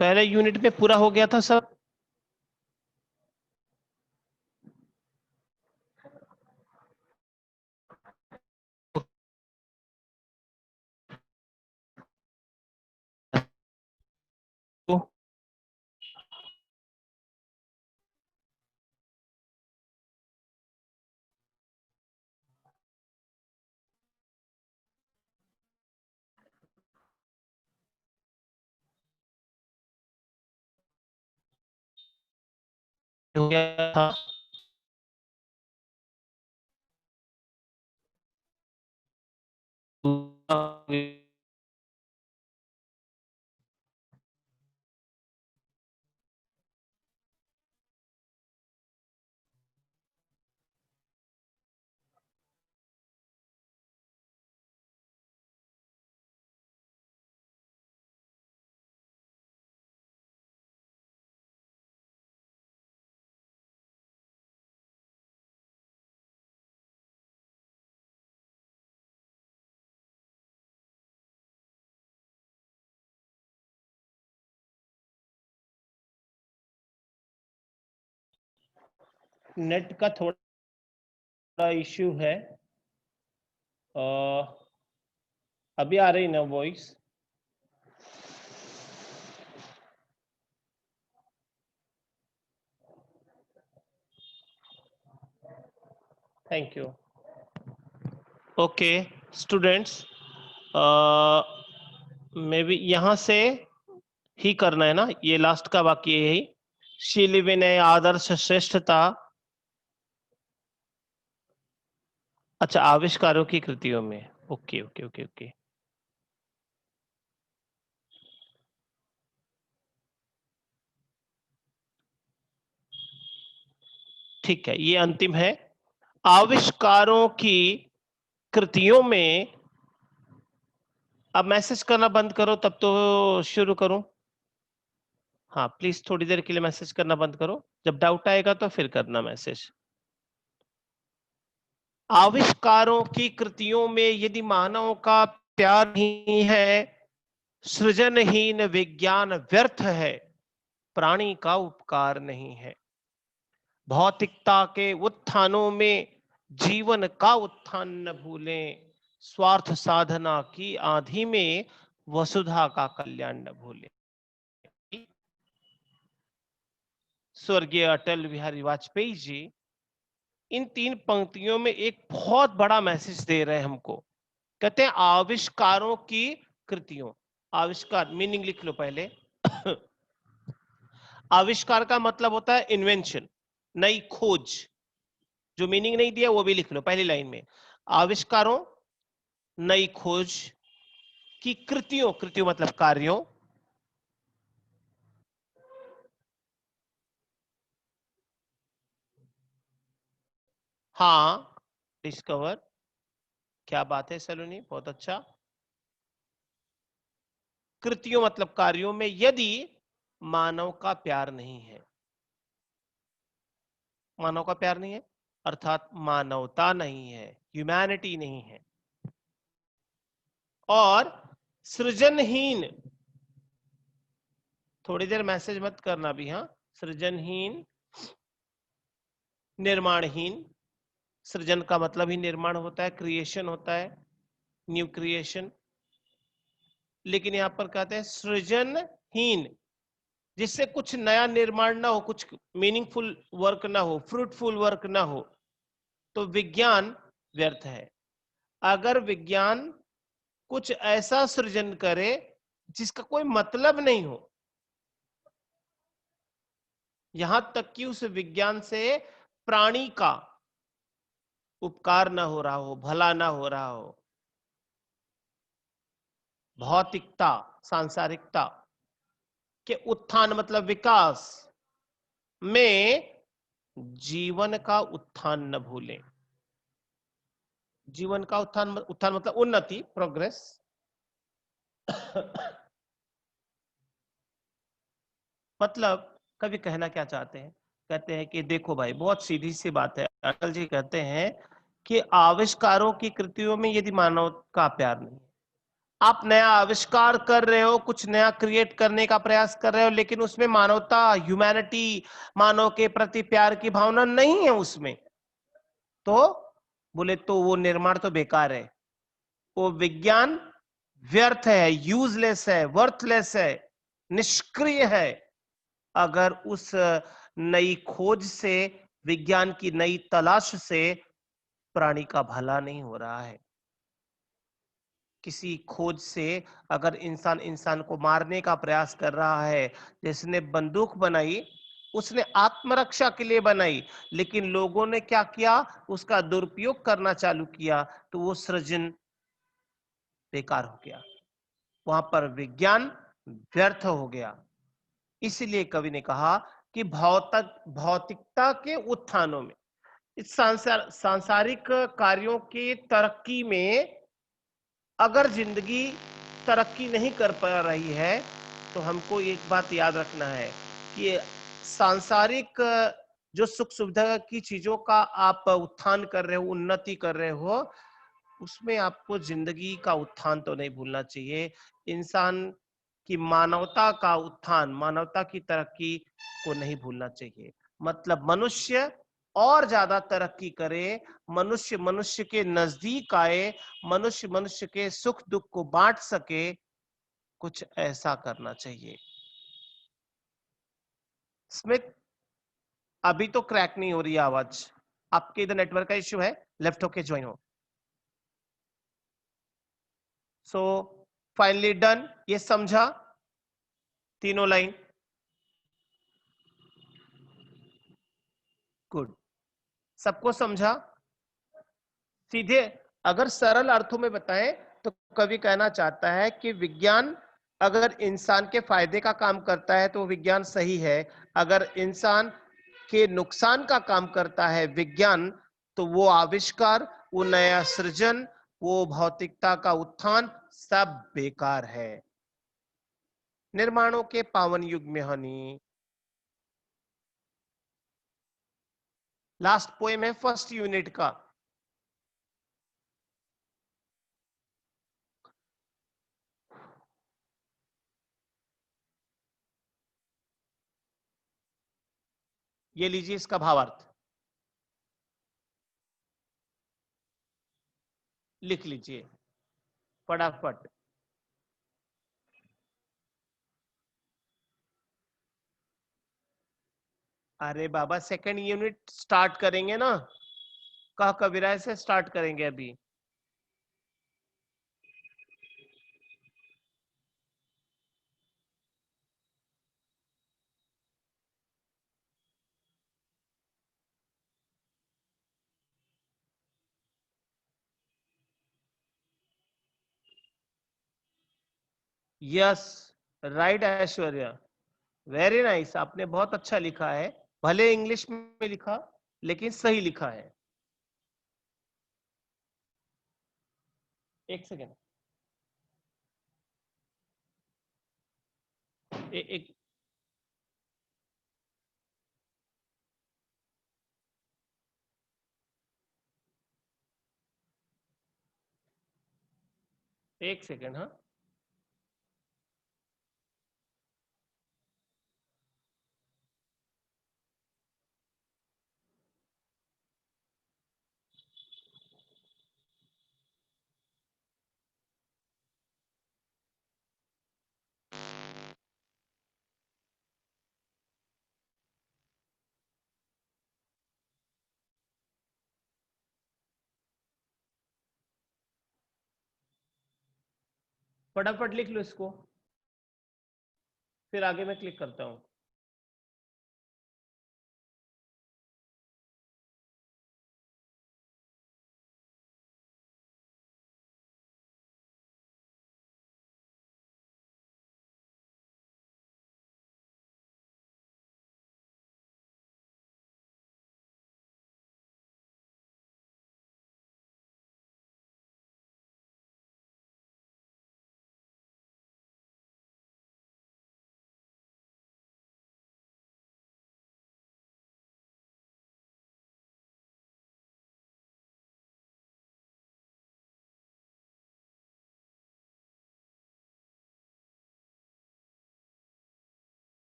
पहले यूनिट में पूरा हो गया था सब। तो हो गया था। नेट का थोड़ा इश्यू है। अभी आ रही ना voice? Thank you. Okay students, may be यहाँ से ही करना है ना, ये लास्ट का वाक्य यही, शील विनय आदर्श श्रेष्ठता। अच्छा, आविष्कारों की कृतियों में। ओके ओके ओके ओके, ठीक है, ये अंतिम है। आविष्कारों की कृतियों में, अब मैसेज करना बंद करो तब तो शुरू करूं। हाँ प्लीज थोड़ी देर के लिए मैसेज करना बंद करो, जब डाउट आएगा तो फिर करना मैसेज। आविष्कारों की कृतियों में यदि मानव का प्यार नहीं है, सृजनहीन विज्ञान व्यर्थ है, प्राणी का उपकार नहीं है। भौतिकता के उत्थानों में जीवन का उत्थान न भूलें, स्वार्थ साधना की आंधी में वसुधा का कल्याण न भूलें। स्वर्गीय अटल बिहारी वाजपेयी जी इन 3 पंक्तियों में एक बहुत बड़ा मैसेज दे रहे हैं हमको। कहते हैं आविष्कारों की कृतियों। आविष्कार मीनिंग लिख लो पहले। आविष्कार का मतलब होता है इन्वेंशन, नई खोज। जो मीनिंग नहीं दिया वो भी लिख लो पहली लाइन में। आविष्कारों, नई खोज की कृतियों, कृतियों मतलब कार्यों, हाँ डिस्कवर। क्या बात है सलोनी, बहुत अच्छा। कृतियों मतलब कार्यों में यदि मानव का प्यार नहीं है, मानव का प्यार नहीं है अर्थात मानवता नहीं है, ह्यूमैनिटी नहीं है, और सृजनहीन, थोड़ी देर मैसेज मत करना भी, हाँ, सृजनहीन, निर्माणहीन। सृजन का मतलब ही निर्माण होता है, क्रिएशन होता है, न्यू क्रिएशन। लेकिन यहां पर कहते हैं सृजनहीन, जिससे कुछ नया निर्माण ना हो, कुछ मीनिंगफुल वर्क ना हो, फ्रूटफुल वर्क ना हो, तो विज्ञान व्यर्थ है। अगर विज्ञान कुछ ऐसा सृजन करे जिसका कोई मतलब नहीं हो, यहां तक कि उस विज्ञान से प्राणी का उपकार ना हो रहा हो, भला ना हो रहा हो। भौतिकता, सांसारिकता के उत्थान मतलब विकास में जीवन का उत्थान न भूलें। जीवन का उत्थान, उत्थान मतलब उन्नति, प्रोग्रेस। मतलब कभी कहना क्या चाहते हैं, कहते हैं कि देखो भाई, बहुत सीधी सी बात है। अटल जी कहते हैं कि आविष्कारों की कृतियों में यदि मानव का प्यार नहीं, आप नया आविष्कार कर रहे हो, कुछ नया क्रिएट करने का प्रयास कर रहे हो, लेकिन उसमें मानवता, ह्यूमैनिटी, मानव के प्रति प्यार की भावना नहीं है उसमें, तो बोले तो वो निर्माण तो बेकार है, वो विज्ञान व्यर्थ है, यूजलेस है, वर्थलेस है, निष्क्रिय है। अगर उस नई खोज से, विज्ञान की नई तलाश से प्राणी का भला नहीं हो रहा है। किसी खोज से अगर इंसान इंसान को मारने का प्रयास कर रहा है, जिसने बंदूक बनाई उसने आत्मरक्षा के लिए बनाई, लेकिन लोगों ने क्या किया, उसका दुरुपयोग करना चालू किया, तो वो सृजन बेकार हो गया, वहां पर विज्ञान व्यर्थ हो गया। इसलिए कवि ने कहा कि भौतिकता के उत्थानों में, इस सांसारिक कार्यों की तरक्की में अगर जिंदगी तरक्की नहीं कर पा रही है, तो हमको एक बात याद रखना है कि सांसारिक जो सुख सुविधा की चीजों का आप उत्थान कर रहे हो, उन्नति कर रहे हो, उसमें आपको जिंदगी का उत्थान तो नहीं भूलना चाहिए। इंसान की मानवता का उत्थान, मानवता की तरक्की को नहीं भूलना चाहिए। मतलब मनुष्य और ज्यादा तरक्की करे, मनुष्य मनुष्य के नजदीक आए, मनुष्य मनुष्य के सुख दुख को बांट सके, कुछ ऐसा करना चाहिए। स्मिथ, अभी तो क्रैक नहीं हो रही है आवाज, आपके इधर नेटवर्क का इश्यू है, लेफ्ट होके ज्वाइन हो। सो फाइनली डन, ये समझा तीनों लाइन? गुड, सबको समझा? सीधे अगर सरल अर्थों में बताएं तो कवि कहना चाहता है कि विज्ञान अगर इंसान के फायदे का काम करता है तो विज्ञान सही है, अगर इंसान के नुकसान का काम करता है विज्ञान, तो वो आविष्कार, वो नया सृजन, वो भौतिकता का उत्थान सब बेकार है। निर्माणों के पावन युग में हनी, लास्ट पोएम है फर्स्ट यूनिट का। ये लीजिए इसका भावार्थ, लिख लीजिए फटाफट। अरे बाबा, सेकंड यूनिट स्टार्ट करेंगे ना, कह कबीरा से स्टार्ट करेंगे अभी। Yes, right Aishwarya, very nice, आपने बहुत अच्छा लिखा है। भले इंग्लिश में लिखा, लेकिन सही लिखा है। एक सेकेंड, एक एक सेकेंड, हाँ। फटाफट लिख लो इसको, फिर आगे मैं क्लिक करता हूँ।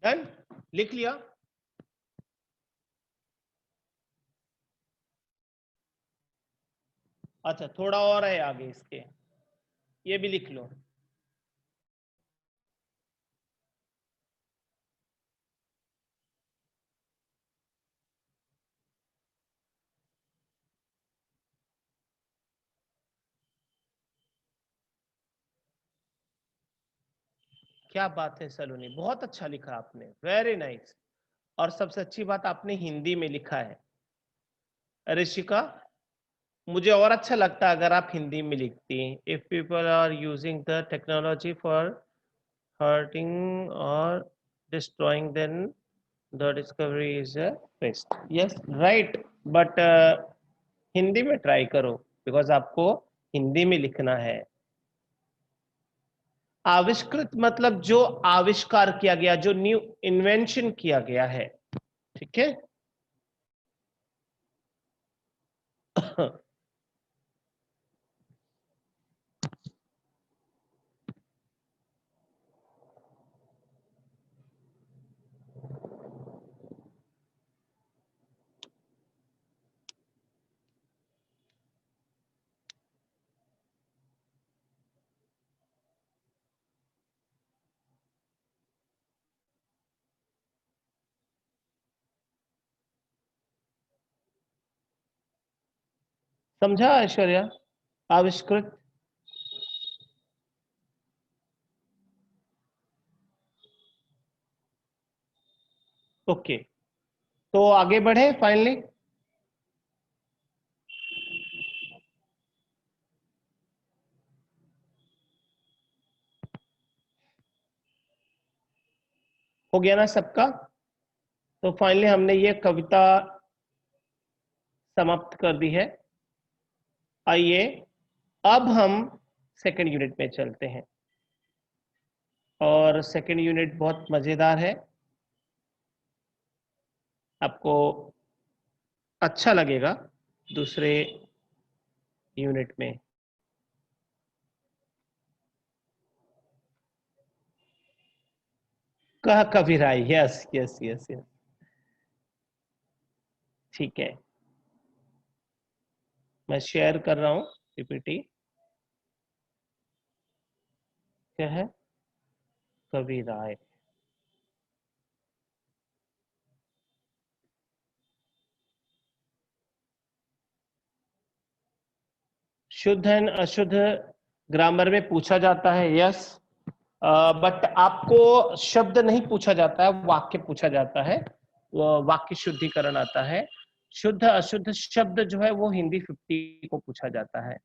डन, लिख लिया। अच्छा, थोड़ा और है आगे इसके, ये भी लिख लो। क्या बात है सलोनी, बहुत अच्छा लिखा आपने, वेरी नाइस। और सबसे अच्छी बात आपने हिंदी में लिखा है। ऋषिका, मुझे और अच्छा लगता अगर आप हिंदी में लिखती। If people are using the technology for hurting और destroying, then the discovery is a waste. Yes right, but Hindi में ट्राई करो, बिकॉज आपको हिंदी में लिखना है। आविष्कृत मतलब जो आविष्कार किया गया, जो न्यू इन्वेंशन किया गया है, ठीक है। समझा ऐश्वर्या? आविष्कृत। ओके, तो आगे बढ़े फाइनली। हो गया ना सबका? तो फाइनली हमने ये कविता समाप्त कर दी है। आइए अब हम सेकंड यूनिट में चलते हैं, और सेकंड यूनिट बहुत मजेदार है, आपको अच्छा लगेगा दूसरे यूनिट में। कह कबीराई, यस यस यस यस, ठीक है। मैं शेयर कर रहा हूं पीपीटी। क्या है? कबीराय। शुद्ध एंड अशुद्ध ग्रामर में पूछा जाता है, यस। बट आपको शब्द नहीं पूछा जाता है, वाक्य पूछा जाता है। वो वाक्य शुद्धिकरण आता है। शुद्ध अशुद्ध शब्द जो है वो हिंदी 50 को पूछा जाता है,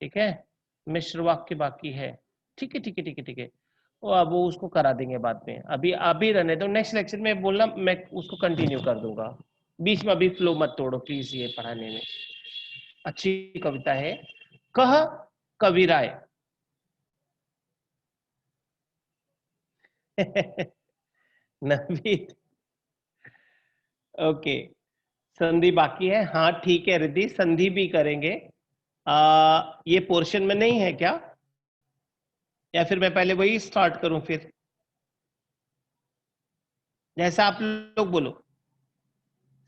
ठीक है। मिश्र वाक्य बाकी है, ठीक है ठीक है ठीक है ठीक है। वो अब वो उसको करा देंगे बाद में, अभी अभी रहने दो, नेक्स्ट लेक्चर में बोलना, मैं उसको कंटिन्यू कर दूंगा। बीच में अभी फ्लो मत तोड़ो प्लीज, ये पढ़ाने में। अच्छी कविता है। कह कबीराय। नवीद, ओके। संधि बाकी है, हाँ ठीक है रिद्धि, संधि भी करेंगे। ये पोर्शन में नहीं है क्या, या फिर मैं पहले वही स्टार्ट करूं फिर? जैसा आप लोग बोलो,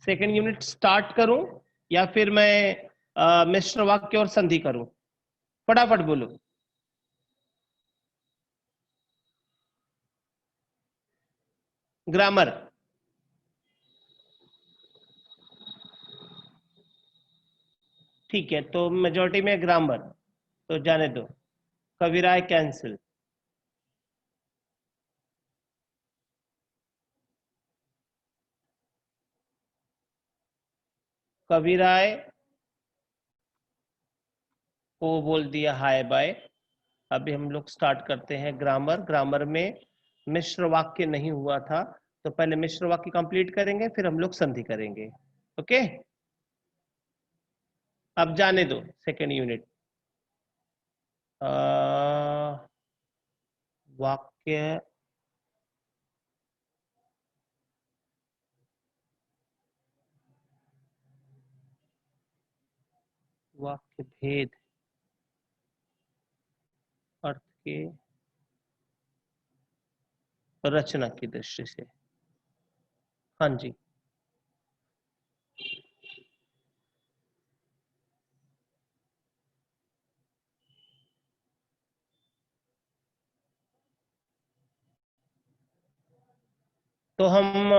सेकंड यूनिट स्टार्ट करूं या फिर मैं मिश्र वाक्य और संधि करूं? फटाफट बोलो। ग्रामर, ठीक है, तो मेजोरिटी में ग्रामर, तो जाने दो। कविराय कैंसिल। कविराय को बोल दिया हाय बाय। अभी हम लोग स्टार्ट करते हैं ग्रामर। ग्रामर में मिश्र वाक्य नहीं हुआ था, तो पहले मिश्र वाक्य कंप्लीट करेंगे, फिर हम लोग संधि करेंगे। ओके, अब जाने दो सेकेंड यूनिट। वाक्य, वाक्य भेद, अर्थ के रचना की दृष्टि से। हाँ जी। तो हम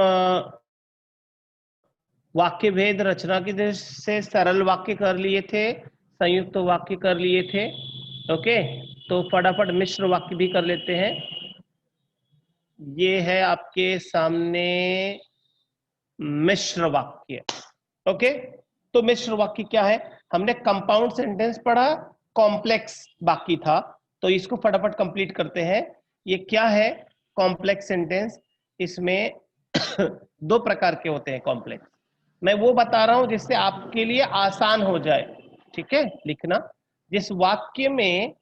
वाक्य भेद रचना की दृष्टि से सरल वाक्य कर लिए थे, संयुक्त वाक्य कर लिए थे। ओके, तो फटाफट मिश्र वाक्य भी कर लेते हैं। ये है आपके सामने मिश्र वाक्य। ओके, तो मिश्र वाक्य क्या है? हमने कंपाउंड सेंटेंस पढ़ा, कॉम्प्लेक्स बाकी था, तो इसको फटाफट कंप्लीट करते हैं। ये क्या है कॉम्प्लेक्स सेंटेंस? इसमें दो प्रकार के होते हैं कॉम्प्लेक्स। मैं वो बता रहा हूं जिससे आपके लिए आसान हो जाए, ठीक है लिखना। जिस वाक्य में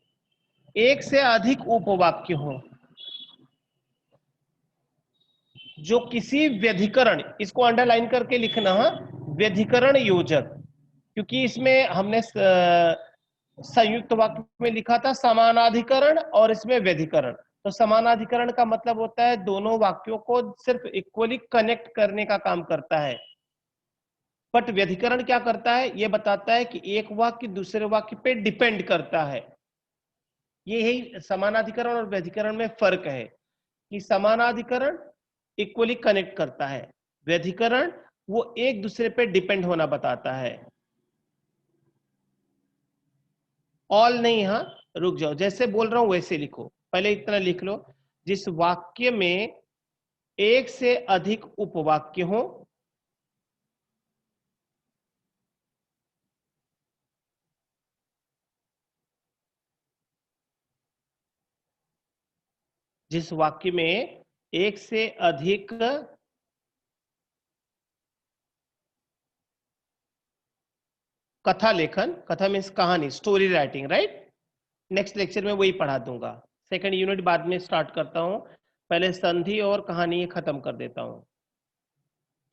एक से अधिक उपवाक्य हो, जो किसी व्यधिकरण, इसको अंडरलाइन करके लिखना है, व्यधिकरण योजक। क्योंकि इसमें हमने संयुक्त वाक्य में लिखा था समानाधिकरण और इसमें व्यधिकरण। तो समानाधिकरण का मतलब होता है दोनों वाक्यों को सिर्फ इक्वली कनेक्ट करने का काम करता है। बट व्यधिकरण क्या करता है? यह बताता है कि एक वाक्य दूसरे वाक्य पे डिपेंड करता है। यही समानाधिकरण और व्यधिकरण में फर्क है कि समानाधिकरण इक्वली कनेक्ट करता है, व्यधिकरण वो एक दूसरे पे डिपेंड होना बताता है। ऑल नहीं, हाँ रुक जाओ, जैसे बोल रहा हूं वैसे लिखो, पहले इतना लिख लो। जिस वाक्य में एक से अधिक उपवाक्य हो, जिस वाक्य में एक से अधिक कथा लेखन, कथा मीन्स कहानी, story writing, right. Next lecture में वही पढ़ा दूंगा। सेकंड यूनिट बाद में स्टार्ट करता हूं, पहले संधि और कहानी खत्म कर देता हूं,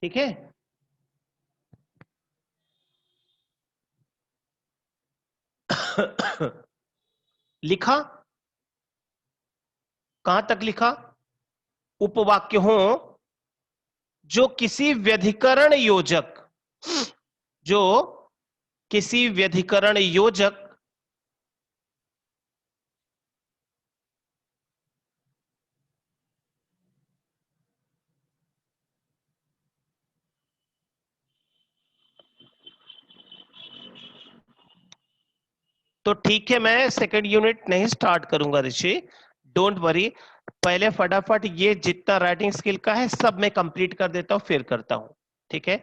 ठीक है। लिखा? कहां तक लिखा? उपवाक्य हो जो किसी व्यधिकरण योजक, जो किसी व्यधिकरण योजक तो ठीक है, मैं सेकंड यूनिट नहीं स्टार्ट करूंगा ऋषि, डोंट वरी। पहले फटाफट ये जितना राइटिंग स्किल का है सब मैं कंप्लीट कर देता हूं, फिर करता हूं, ठीक है।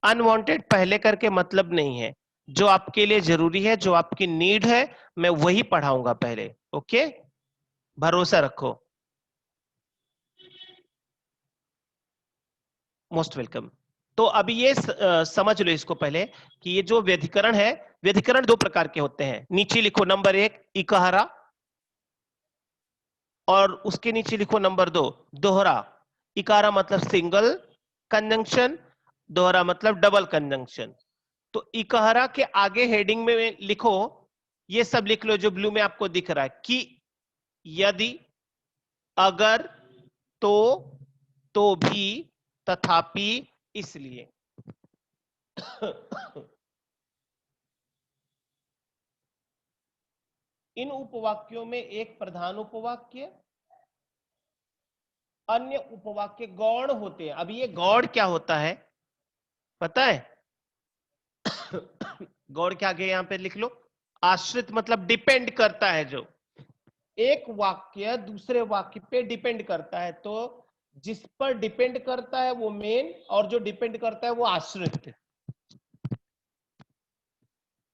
अनवांटेड पहले करके मतलब नहीं है, जो आपके लिए जरूरी है, जो आपकी नीड है, मैं वही पढ़ाऊंगा पहले। ओके, भरोसा रखो। Most welcome. तो अभी ये समझ लो इसको पहले कि ये जो व्यधिकरण है, व्यधिकरण दो प्रकार के होते हैं। नीचे लिखो नंबर एक इकहरा, और उसके नीचे लिखो नंबर दो दोहरा। इकारा मतलब सिंगल कंजंक्शन, दोहरा मतलब डबल कंजंक्शन। तो इकहरा के आगे हेडिंग में लिखो, ये सब लिख लो जो ब्लू में आपको दिख रहा है, कि यदि, अगर, तो भी, तथापि, इसलिए। इन उपवाक्यों में एक प्रधान उपवाक्य, अन्य उपवाक्य गौण होते हैं। अभी ये गौण क्या होता है पता है? गौड़ के आगे यहां पे लिख लो, आश्रित मतलब डिपेंड करता है। जो एक वाक्य दूसरे वाक्य पे डिपेंड करता है, तो जिस पर डिपेंड करता है वो मेन, और जो डिपेंड करता है वो आश्रित।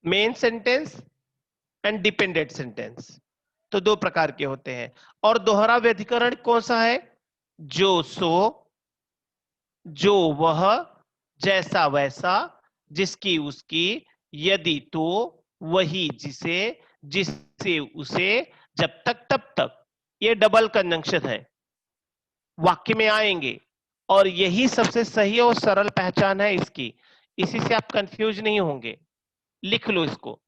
Main sentence and dependent sentence, तो दो प्रकार के होते हैं। और दोहरा व्यधिकरण कौन सा है? जो सो, जो वह, जैसा वैसा, जिसकी उसकी, यदि तो, वही जिसे, जिससे उसे, जब तक तब तक। ये डबल कंजंक्शन है, वाक्य में आएंगे, और यही सबसे सही और सरल पहचान है इसकी। इसी से आप कंफ्यूज नहीं होंगे। लिख लो इसको।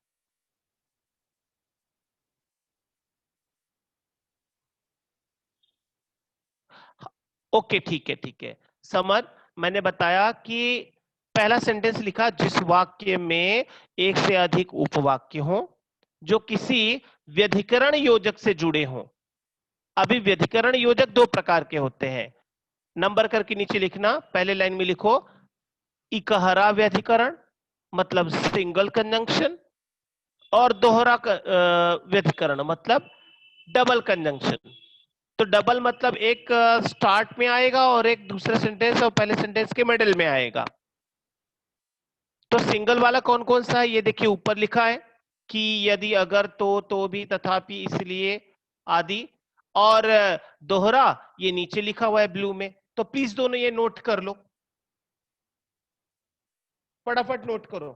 ओके, ठीक है, ठीक है। समझ। मैंने बताया कि पहला सेंटेंस लिखा जिस वाक्य में एक से अधिक उपवाक्य हो जो किसी व्यधिकरण योजक से जुड़े हों। अभी व्यधिकरण योजक दो प्रकार के होते हैं, नंबर करके नीचे लिखना। पहले लाइन में लिखो इकहरा व्यधिकरण, मतलब सिंगल कंजंक्शन, और दोहरा व्यधिकरण मतलब डबल कंजंक्शन। तो डबल मतलब एक स्टार्ट में आएगा और एक दूसरे सेंटेंस और पहले सेंटेंस के मिडिल में आएगा। तो सिंगल वाला कौन कौन सा है ये देखिए, ऊपर लिखा है कि यदि, अगर, तो भी, तथापि, इसलिए आदि। और दोहरा ये नीचे लिखा हुआ है ब्लू में। तो प्लीज दोनों ये नोट कर लो, फटाफट नोट करो।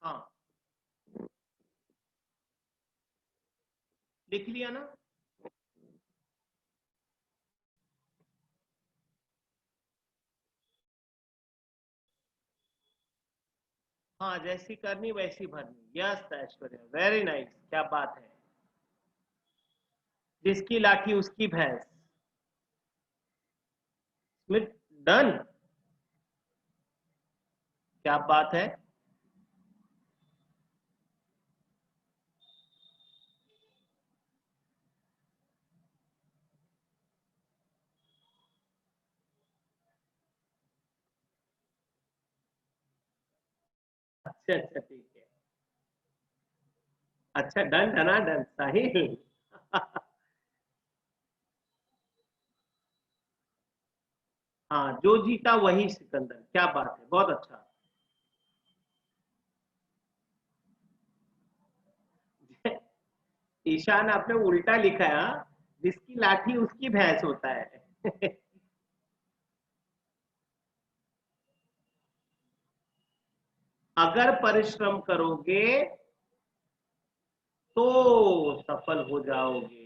हाँ, लिख लिया ना? हाँ, जैसी करनी वैसी भरनी। यस ऐश्वर्या, वेरी नाइस, क्या बात है। जिसकी लाठी उसकी भैंस। स्मिथ, डन, क्या बात है। अच्छा अच्छा, ठीक है। अच्छा, डन, डना डन, साहिल। हाँ, जो जीता वही सिकंदर, क्या बात है, बहुत अच्छा। ईशान, आपने उल्टा लिखा है, हाँ? जिसकी लाठी उसकी भैंस होता है। अगर परिश्रम करोगे तो सफल हो जाओगे।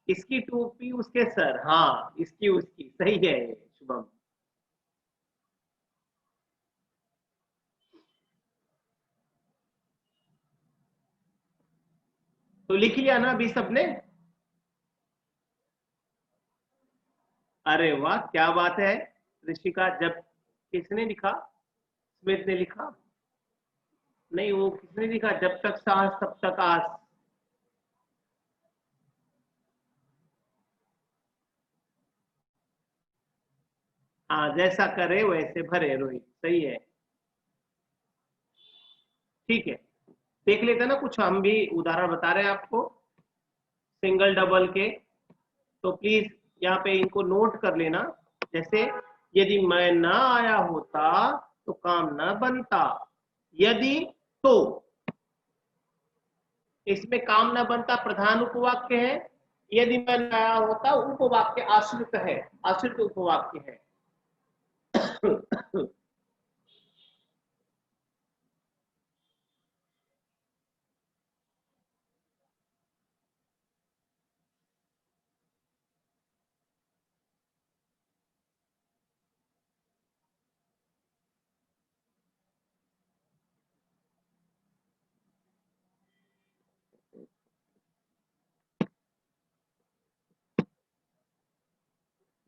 इसकी टोपी उसके सर, हाँ, इसकी उसकी, सही है शुभम। तो लिख लिया ना अभी सबने? अरे वाह, क्या बात है। ऋषिका, जब किसने लिखा? स्मिथ ने लिखा? नहीं, वो किसने लिखा, जब तक सांस तब तक आस। हाँ, जैसा करे वैसे भरे, रोहित, सही है। ठीक है, देख लेते हैं ना, कुछ हम भी उदाहरण बता रहे हैं आपको सिंगल डबल के। तो प्लीज यहाँ पे इनको नोट कर लेना। जैसे, यदि मैं ना आया होता तो काम न बनता। यदि, तो, इसमें काम न बनता प्रधान उपवाक्य है। यदि मैं न आया होता उपवाक्य आश्रित है, आश्रित उपवाक्य है।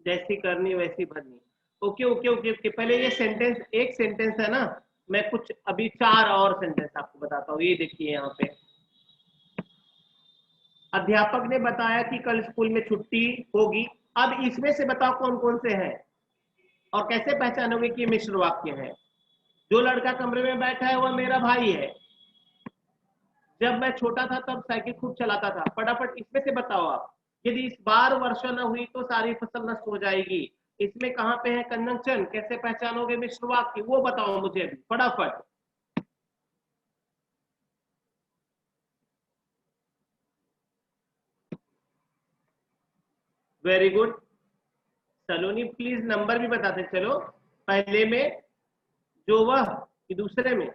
जैसी करनी वैसी भरनी। ओके ओके ओके ओके, पहले ये सेंटेंस, एक सेंटेंस है ना, मैं कुछ अभी चार और सेंटेंस आपको बताता हूँ। ये देखिए यहाँ पे, अध्यापक ने बताया कि कल स्कूल में छुट्टी होगी। अब इसमें से बताओ कौन कौन से हैं और कैसे पहचानोगे कि ये मिश्र वाक्य है। जो लड़का कमरे में बैठा है वह मेरा भाई है। जब मैं छोटा था तब साइकिल खूब चलाता था। फटाफट इसमें से बताओ आप। यदि इस बार वर्षा न हुई तो सारी फसल नष्ट हो जाएगी। इसमें कहां पे है कंजंक्शन, कैसे पहचानोगे मिश्र वाक्य, वो बताओ मुझे अभी फटाफट। वेरी गुड, चलो नहीं, प्लीज नंबर भी बताते चलो। पहले में जो वह कि दूसरे में?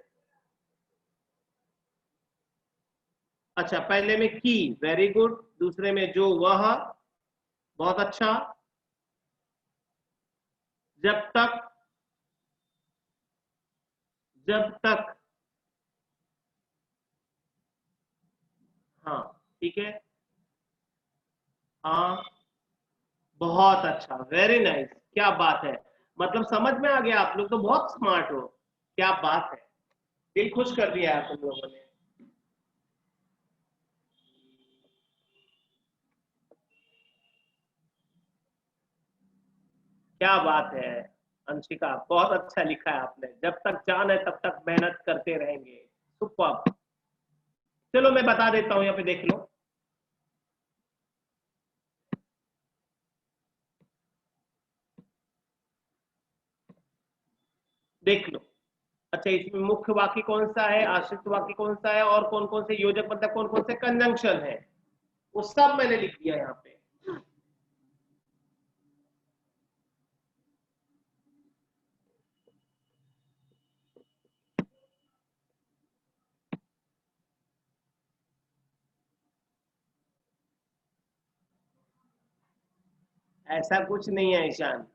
अच्छा, पहले में की, वेरी गुड। दूसरे में जो वह, बहुत अच्छा। जब तक, जब तक, हाँ ठीक है। हाँ, बहुत अच्छा, वेरी नाइस, क्या बात है। मतलब समझ में आ गया, आप लोग तो बहुत स्मार्ट हो। क्या बात है, दिल खुश कर दिया है तुम लोगों ने। क्या बात है अंशिका, बहुत अच्छा लिखा है आपने। जब तक जान है तब तक मेहनत करते रहेंगे। सुपर। चलो मैं बता देता हूं, यहाँ पे देख लो। देख लो। अच्छा, इसमें मुख्य वाक्य कौन सा है, आश्रित वाक्य कौन सा है, और कौन कौन से योजक मतलब कौन कौन से कंजंक्शन है, वो सब मैंने लिख दिया यहाँ पे। ऐसा कुछ नहीं है ईशान,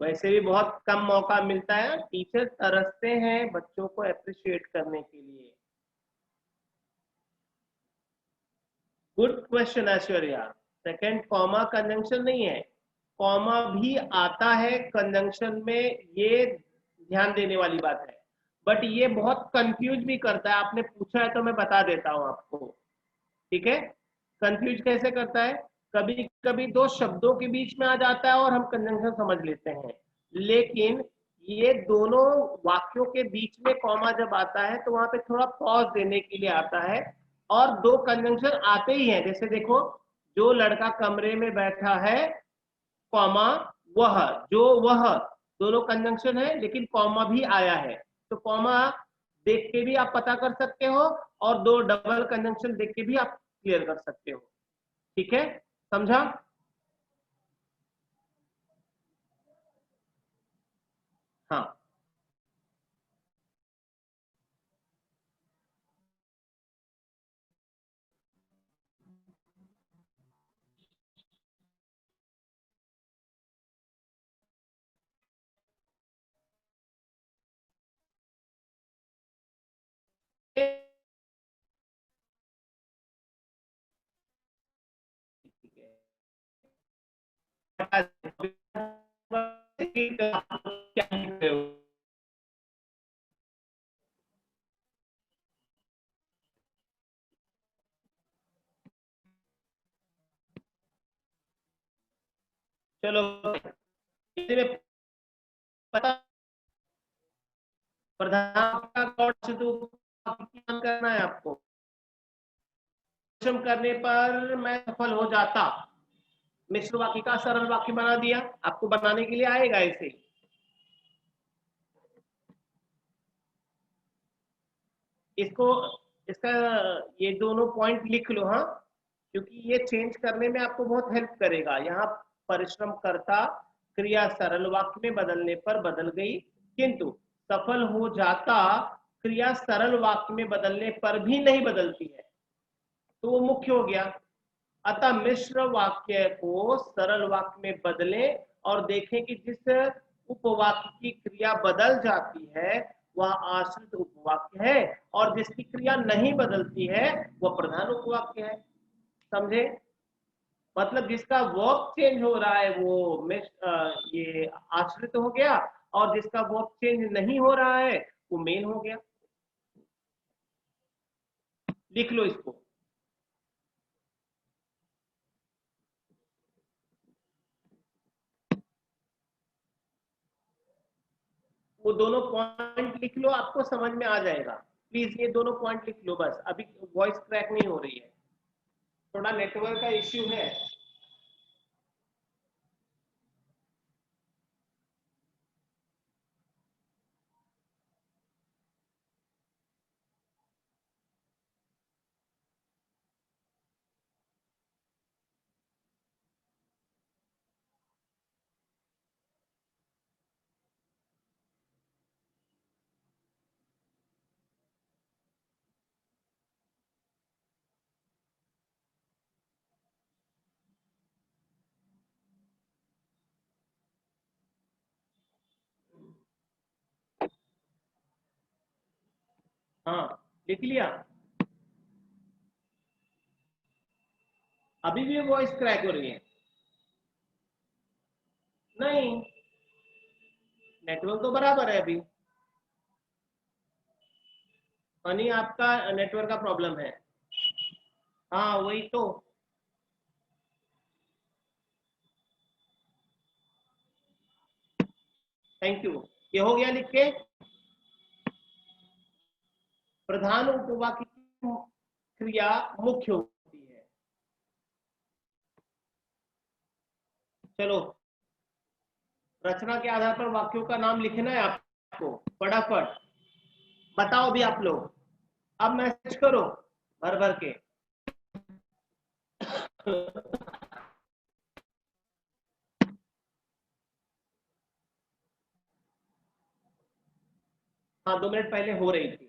वैसे भी बहुत कम मौका मिलता है। टीचर तरसते हैं बच्चों को अप्रिशिएट करने के लिए। Good question Aishwarya. Second comma conjunction नहीं है, कॉमा भी आता है कंजंक्शन में, ये ध्यान देने वाली बात है। बट ये बहुत कंफ्यूज भी करता है, आपने पूछा है तो मैं बता देता हूं आपको। ठीक है, कंफ्यूज कैसे करता है, कभी कभी दो शब्दों के बीच में आ जाता है और हम कंजंक्शन समझ लेते हैं। लेकिन ये दोनों वाक्यों के बीच में कॉमा जब आता है तो वहां पे थोड़ा पॉज देने के लिए आता है। और दो कंजंक्शन आते ही हैं, जैसे देखो, जो लड़का कमरे में बैठा है, कॉमा, वह, जो वह, दोनों कंजंक्शन है लेकिन कॉमा भी आया है। तो कॉमा देख के भी आप पता कर सकते हो, और दो डबल कंजंक्शन देख के भी आप क्लियर कर सकते हो। ठीक है, समझा? हाँ। चलो, पता, प्रधान का कौन से दो करना है आपको। परिश्रम करने पर मैं सफल हो जाता, मिश्र वाक्य का सरल वाक्य बना दिया, आपको बनाने के लिए आएगा ऐसे। इसको, इसका, ये दोनों पॉइंट लिख लो, हाँ, क्योंकि ये चेंज करने में आपको बहुत हेल्प करेगा। यहाँ परिश्रम करता क्रिया सरल वाक्य में बदलने पर बदल गई, किंतु सफल हो जाता क्रिया सरल वाक्य में बदलने पर भी नहीं बदलती है, तो वो मुख्य हो गया। अतः मिश्र वाक्य को सरल वाक्य में बदलें और देखें कि जिस उपवाक्य की क्रिया बदल जाती है वह आश्रित उपवाक्य है, और जिसकी क्रिया नहीं बदलती है वह प्रधान उपवाक्य है। समझे? मतलब जिसका वर्ब चेंज हो रहा है वो ये आश्रित हो गया, और जिसका वर्ब चेंज नहीं हो रहा है वो मेन हो गया। लिख लो इसको। वो दोनों पॉइंट लिख लो, आपको समझ में आ जाएगा। प्लीज ये दोनों पॉइंट लिख लो बस, अभी वॉइस क्रैक नहीं हो रही है, थोड़ा नेटवर्क का इश्यू है। हाँ, लिख लिया। अभी भी वॉइस क्रैक हो रही है? नहीं, नेटवर्क तो बराबर है अभी। हनी, आपका नेटवर्क का प्रॉब्लम है। हाँ, वही तो। Thank you. ये हो गया लिख के। प्रधान उपवाक्य की क्रिया मुख्य होती है। चलो, रचना के आधार पर वाक्यों का नाम लिखना है आपको। फटाफट बताओ भी आप लोग। अब मैसेज करो भर भर के। हाँ, 2 मिनट पहले हो रही थी।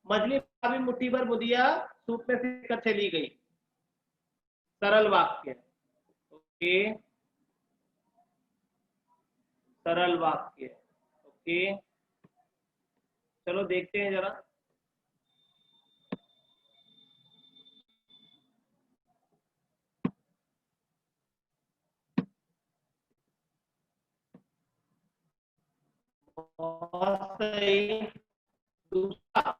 मछली भाभी मुट्ठी भर मुदिया सूप में फेंक कर चली गई। सरल वाक्य। ओके, सरल वाक्य। ओके, चलो देखते हैं जरा। बहुत सही। दूसरा,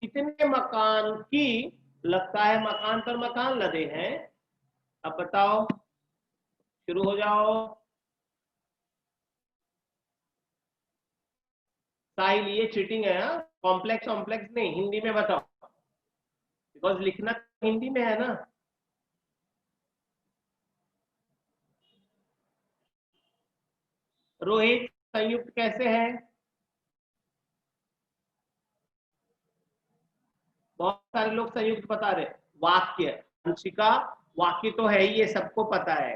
कितने मकान की, लगता है मकान पर मकान लदे हैं। अब बताओ, शुरू हो जाओ। साहिल, ये चीटिंग है। कॉम्प्लेक्स कॉम्प्लेक्स नहीं, हिंदी में बताओ, बिकॉज लिखना हिंदी में है ना। रोहित, संयुक्त कैसे है? बहुत सारे लोग संयुक्त बता रहे। वाक्य, अंशिका, वाक्य तो है ही, ये सबको पता है।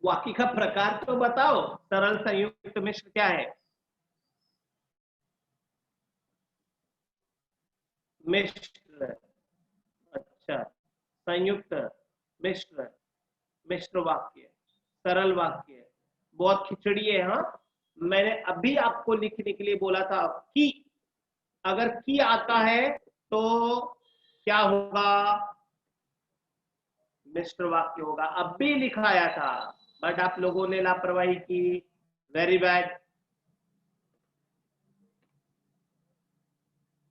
वाक्य का प्रकार तो बताओ। सरल, संयुक्त, मिश्र क्या है? मिश्र। अच्छा, संयुक्त, मिश्र, मिश्र वाक्य, सरल वाक्य। बहुत खिचड़ी है। हाँ, मैंने अभी आपको लिखने के लिए बोला था कि अगर की आता है तो क्या होगा? मिश्र वाक्य होगा। अब भी लिखाया था, बट आप लोगों ने लापरवाही की। Very bad.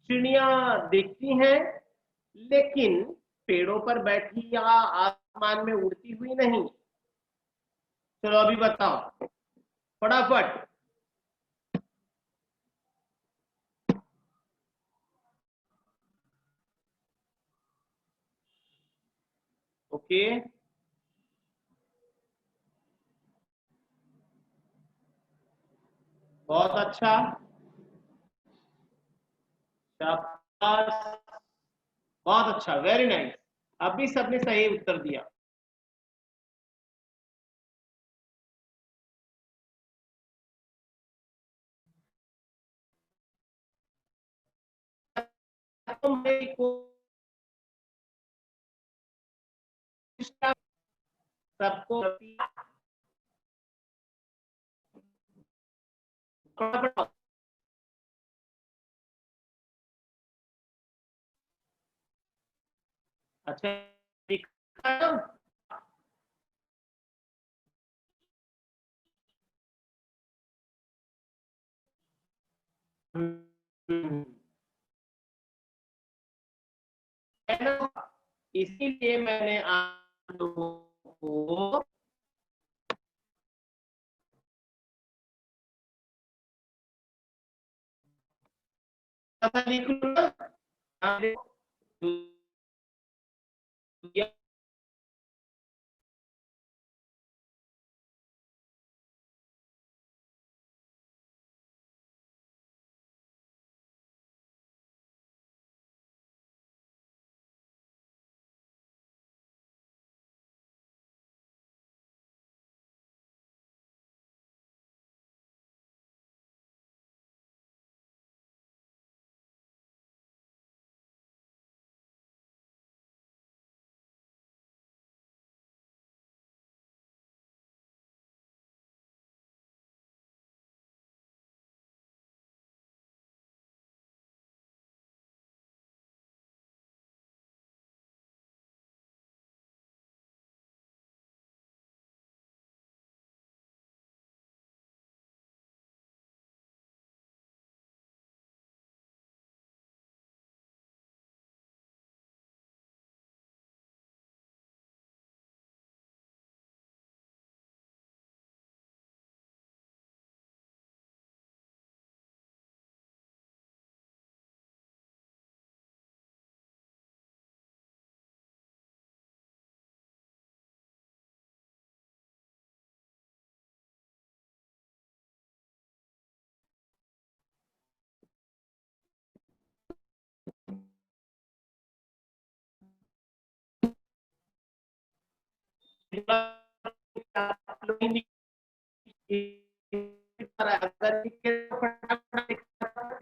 चिड़िया दिखती हैं, लेकिन पेड़ों पर बैठी या आसमान में उड़ती हुई नहीं। चलो अभी बताओ फटाफट। ओके, बहुत अच्छा, शाबाश, बहुत अच्छा, वेरी नाइस। अभी सबने सही उत्तर दिया। तो मेरी कोशिश, सबको अच्छा दिखा ना? हम्म, है ना? इसीलिए मैंने आप लोगों को पता लिख लो ना। हाँ,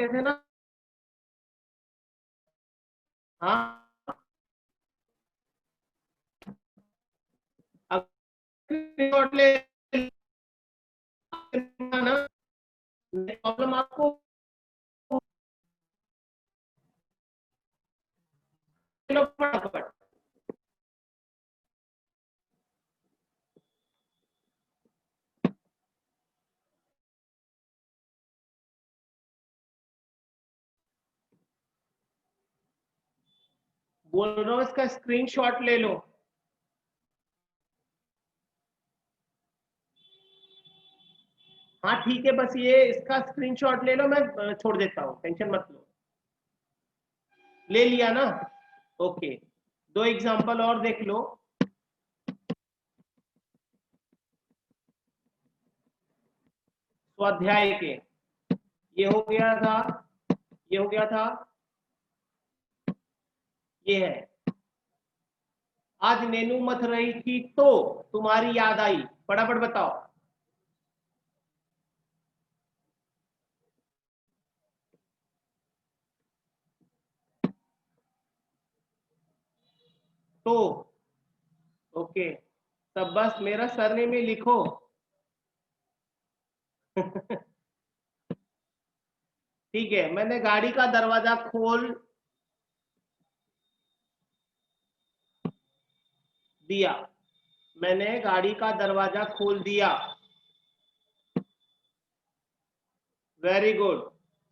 थे ना। हाँ, ले ना, प्रॉब्लम आपको फटाफट। बोल रहा हूँ इसका स्क्रीनशॉट ले लो। हाँ ठीक है, बस ये इसका स्क्रीनशॉट ले लो, मैं छोड़ देता हूँ, टेंशन मत लो। ले लिया ना? ओके, दो एग्जांपल और देख लो। स्वाध्याय के, ये हो गया था, ये हो गया था, ये है। आज नेनू मथ रही थी तो तुम्हारी याद आई, फटाफट बताओ। तो ओके, तब बस मेरा सरनेम में लिखो। ठीक है, मैंने गाड़ी का दरवाजा खोल दिया, मैंने गाड़ी का दरवाजा खोल दिया। वेरी गुड,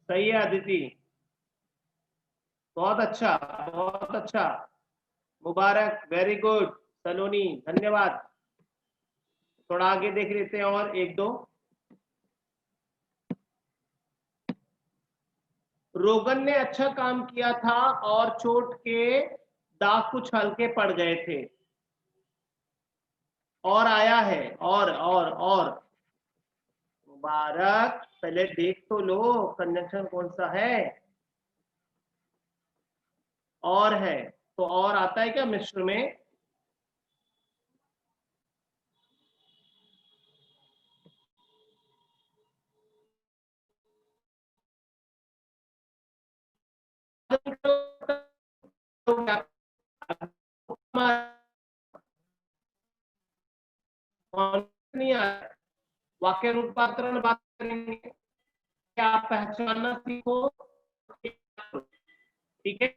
सही है अदिति, बहुत अच्छा, बहुत अच्छा, मुबारक, वेरी गुड सलोनी, धन्यवाद। थोड़ा आगे देख लेते हैं और एक दो। रोगन ने अच्छा काम किया था और चोट के दाग कुछ हल्के पड़ गए थे। और आया है, और मुबारक, पहले देख तो लो कंजंक्शन कौन सा है। और है तो और आता है क्या मिश्र में? नहीं आ रहा। वाक्य रूपांतरण बात करेंगे, क्या आप पहचानना सीखो। ठीक है,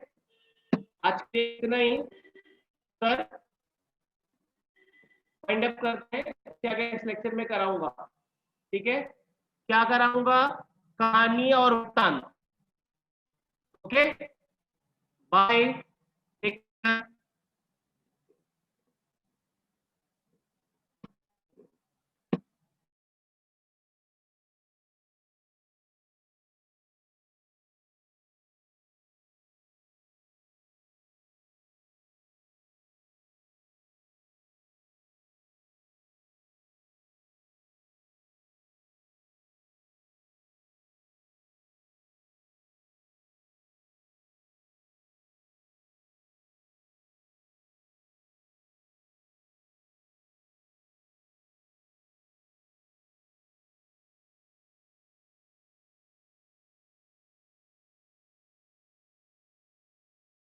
आज के इतना ही सर, वाइंड अप करते हैं, क्या क्या इस लेक्चर में कराऊंगा। ठीक है, क्या कराऊंगा? कहानी और वृत्तांत। Okay, bye, take care.